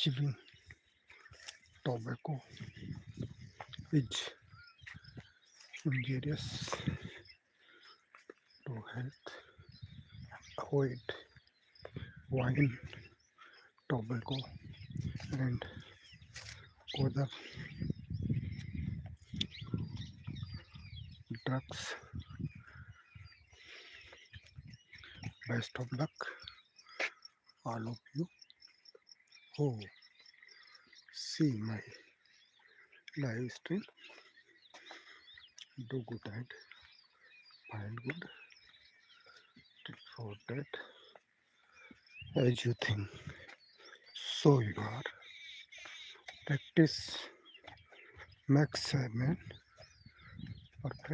chewing tobacco is injurious to health. Avoid wine, tobacco, and other drugs. Best of luck, all of you who see my live stream. Do good and find good. For that, as you think, so you are. Practice makes a man perfect.